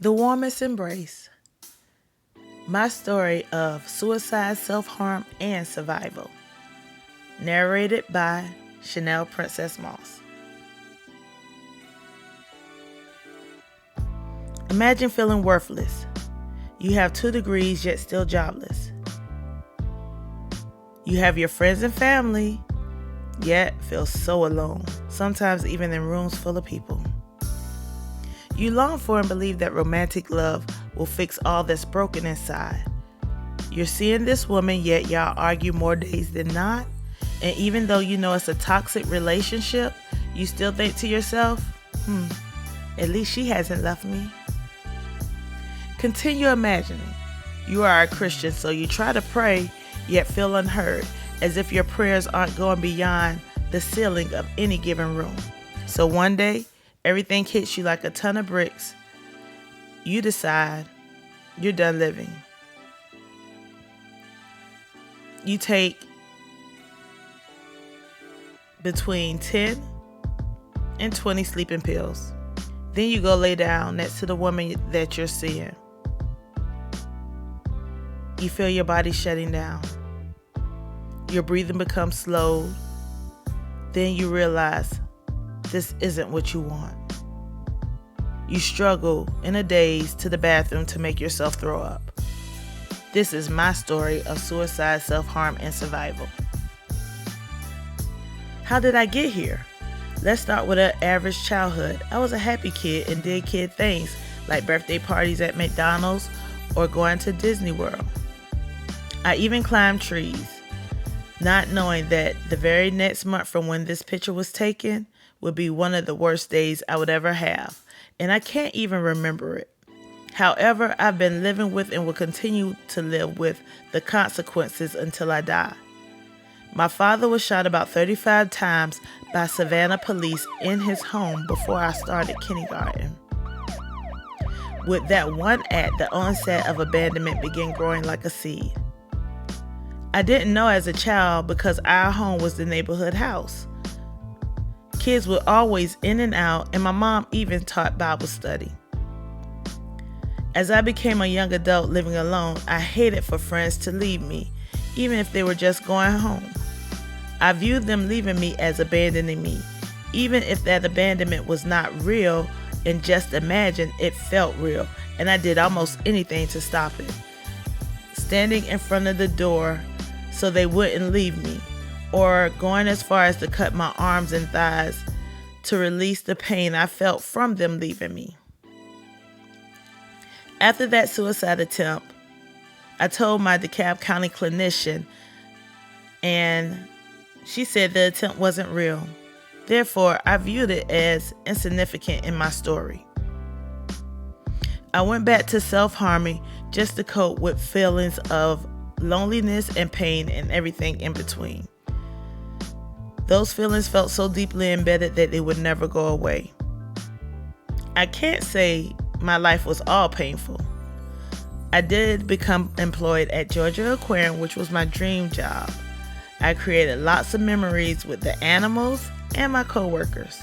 The Warmest Embrace. My story of suicide, self-harm, and survival. Narrated by Shanell Princess Moss. Imagine feeling worthless. You have 2 degrees yet still jobless. You have your friends and family, yet feel so alone, sometimes even in rooms full of people. You long for and believe that romantic love will fix all that's broken inside. You're seeing this woman, yet y'all argue more days than not. And even though you know it's a toxic relationship, you still think to yourself, at least she hasn't left me. Continue imagining. You are a Christian, so you try to pray, yet feel unheard, as if your prayers aren't going beyond the ceiling of any given room. So one day, everything hits you like a ton of bricks. You decide you're done living. You take between 10 and 20 sleeping pills. Then you go lay down next to the woman that you're seeing. You feel your body shutting down. Your breathing becomes slowed. Then you realize this isn't what you want. You struggle in a daze to the bathroom to make yourself throw up. This is my story of suicide, self-harm, and survival. How did I get here? Let's start with an average childhood. I was a happy kid and did kid things like birthday parties at McDonald's or going to Disney World. I even climbed trees, not knowing that the very next month from when this picture was taken would be one of the worst days I would ever have, and I can't even remember it. However, I've been living with and will continue to live with the consequences until I die. My father was shot about 35 times by Savannah police in his home before I started kindergarten. With that one act, the onset of abandonment began growing like a seed. I didn't know as a child because our home was the neighborhood house. Kids were always in and out, and my mom even taught Bible study. As I became a young adult living alone, I hated for friends to leave me, even if they were just going home. I viewed them leaving me as abandoning me, even if that abandonment was not real and just imagined, it felt real, and I did almost anything to stop it. Standing in front of the door so they wouldn't leave me, or going as far as to cut my arms and thighs to release the pain I felt from them leaving me. After that suicide attempt, I told my DeKalb County clinician, and she said the attempt wasn't real. Therefore, I viewed it as insignificant in my story. I went back to self-harming just to cope with feelings of loneliness and pain and everything in between. Those feelings felt so deeply embedded that they would never go away. I can't say my life was all painful. I did become employed at Georgia Aquarium, which was my dream job. I created lots of memories with the animals and my coworkers.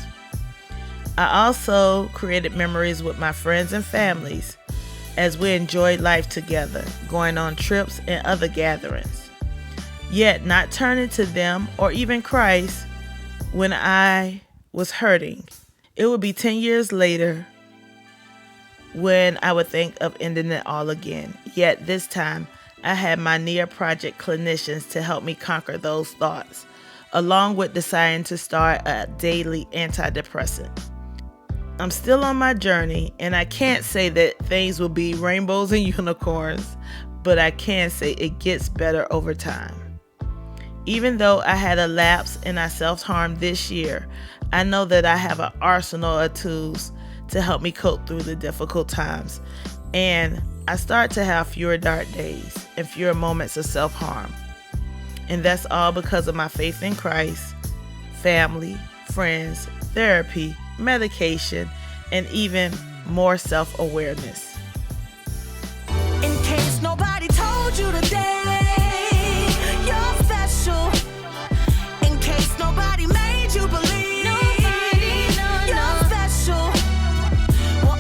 I also created memories with my friends and families as we enjoyed life together, going on trips and other gatherings. Yet not turning to them or even Christ when I was hurting. It would be 10 years later when I would think of ending it all again. Yet this time, I had my Nia Project clinicians to help me conquer those thoughts, along with deciding to start a daily antidepressant. I'm still on my journey, and I can't say that things will be rainbows and unicorns, but I can say it gets better over time. Even though I had a lapse and I self-harmed this year, I know that I have an arsenal of tools to help me cope through the difficult times, and I start to have fewer dark days and fewer moments of self-harm. And that's all because of my faith in Christ, family, friends, therapy, medication, and even more self-awareness. In case nobody told you today.